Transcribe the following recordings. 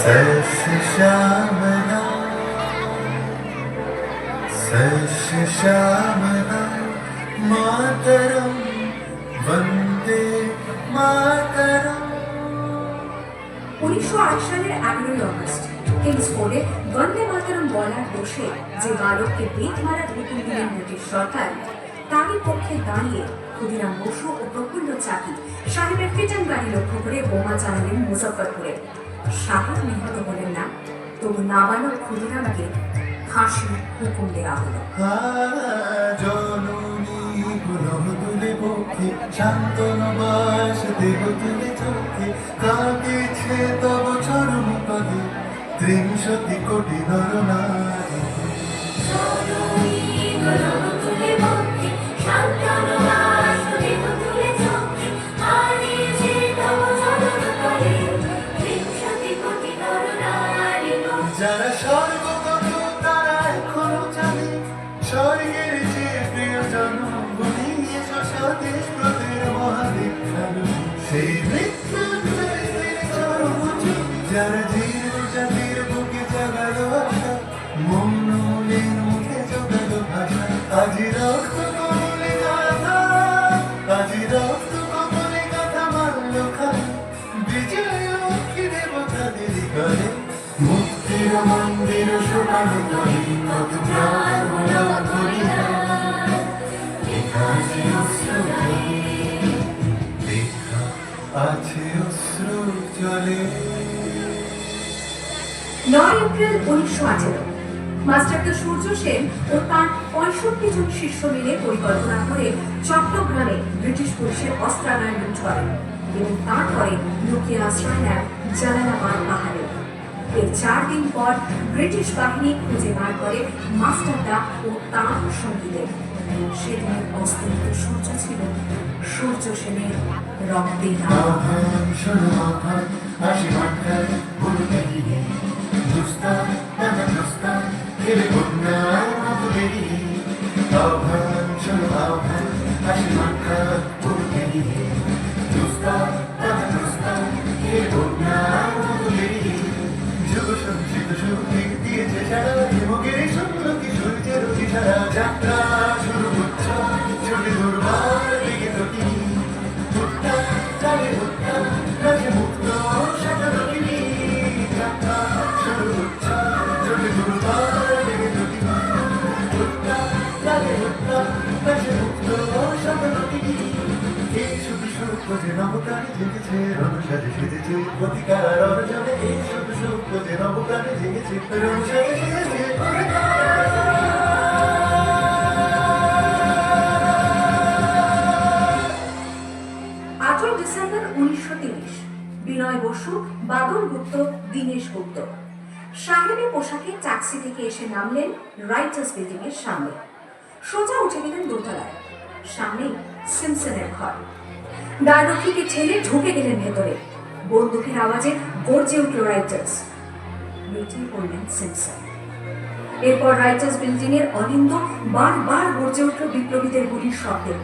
श्यामला श्यामला मातरम वंदे मातरम। 1908 সালের 11ই অগস্ট কিংসফোর্ডে বন্দে মাতরম বলার দোষে যে বালককে বেত মারার হুকুম দিলেন ব্রিটিশ সরকার, তারই পক্ষে দাঁড়িয়ে ক্ষুদিরাম বসু ও প্রফুল্ল চাকি সাহেবের ফিটান গাড়ি লক্ষ্য করে বোমা চালালেন মুজফ্ফরপুরে। সাহেব নিহত হলেন না, তবু নাবালক ক্ষুদিরামকে ফাঁসির হুকুম দেওয়া হলো। ত্রিংশতি কোটি নরনারী যারা স্বর্গগত তারা এখনো জানে স্বর্গের চেয়ে প্রিয় জন্মভূমি স্বদেশ প্রদের মহাদীক্ষালু সেই মৃত্যুঞ্জয়ের চরমচু যারা জীর্ণ জাতির বুকে জাগালো আশা মৌনের মুখে জোগালো ভাষা। আজি রক্ত কমলে গাথা আজি রক্ত কমলে গাথা মারল খালি বিজয় লক্ষ্মী দেবতাদের করে মুক্তির মন্দির শোনানো করি কত প্রাণ মোরা করিয়া লেখা আছে অশ্রু লেখা আছে অশ্রু জলে। 9 এপ্রিল 1918 মাস্টারদা সূর্য সেন ও তার 65 জন শিষ্য মিলে পরিকল্পনা করে চট্টগ্রামে ব্রিটিশ পুলিশের অস্ত্রাগার লুট করেন এবং তারপরে লুকিয়ে আশ্রয় নেন জালালাবাদ পাহাড়ে। এর 4 দিন পর ব্রিটিশ বাহিনী খুঁজে বার করে মাস্টারদা ও তার সঙ্গীদের। সেদিনের অস্তমিত সূর্য ছিল সূর্য সেনের রক্তে যাত্রা শুরু হচ্ছে চলে দুর্বার দিকে তোটি ভুট্টা চালে ভুট্টা রাজে মুক্ত সাজানি যাত্রা শুরু হচ্ছে চলে দুর্বার দিকে তোটি ভুট্টা চালে ভুট্টা রাজে মুক্ত সাজানি। এই শুধু সুখ যে নবপ্রাণে জেগেছে রণসাজে সেজেছে প্রতিকার অর্জনে এই শুধু সুখ যে নবপ্রাণে জেগেছে রণসাজে সেজেছে প্রতিকার। 8 ডিসেম্বর 1930 বিনয় বসু, বাদল গুপ্ত, দীনেশ গুপ্ত সাহেবী পোশাকে ট্যাক্সি থেকে এসে নামলেন রাইটার্স বিল্ডিং এর সামনে। সোজা উঠে গেলেন দোতলায়। সামনে সিমসনের ঘর। দ্বাররক্ষীকে ঠেলে ঢুকে গেলেন ভেতরে। বন্দুকের আওয়াজে গর্জে উঠল রাইটার্স। মিটিয়ে পড়লেন সিমসন। এরপর রাইটার্স বিল্ডিং এর অলিন্দ বারবার গর্জে উঠল বিপ্লবীদের গুলির শব্দে।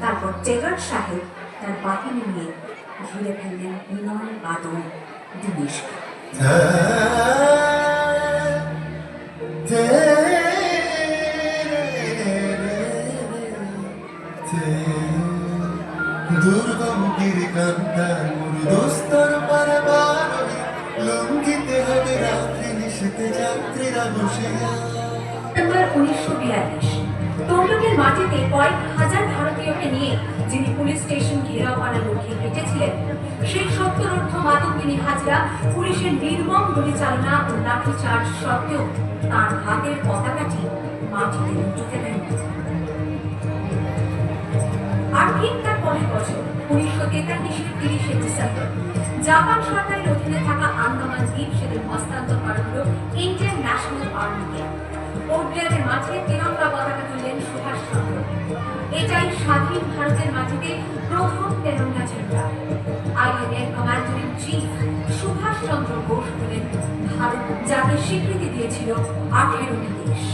তারপর টেগার সাহেব তার বাহিনী নিয়ে ঘিরে ফেললেন বিনয়, বাদল, দীনেশকে। দুর্গম গিরিকান্তার মরুদস্তর পারাবার লঙ্ঘিতে হবে রাত্রি নিশীতে যাত্রীরা বসে। সেপ্টেম্বর 1942 তমলুকের মাটিতে কয়েক হাজার ভারতীয়কে নিয়ে যিনি পুলিশ স্টেশন ঘেরাও করার লক্ষ্যে হেঁটেছিলেন, সেই 70 মাতঙ্গিনী হাজরা পুলিশের নির্মম গুলিচালনা ও লাঠিচার্জ সত্ত্বেও তার হাতের পতাকাটি মাটিতে লুটতে দেন। আর ঠিক তার পরের বছর 1943 30 ডিসেম্বর জাপান সরকারের অধীনে থাকা আন্দামান দ্বীপ সেদিন হস্তান্তর করা হলো ইন্ডিয়ান ন্যাশনাল আর্মিকে। পোর্টব্লেয়ারের মাঠে তিরঙ্গা পতাকা তুললেন সুভাষচন্দ্র। এটাই স্বাধীন ভারতের মাটিতে প্রথম তিরঙ্গা ঝান্ডা। INA commander in chief Subhas Chandra Bose হলেন ভারত, যাকে স্বীকৃতি দিয়েছিল 18টি দেশ।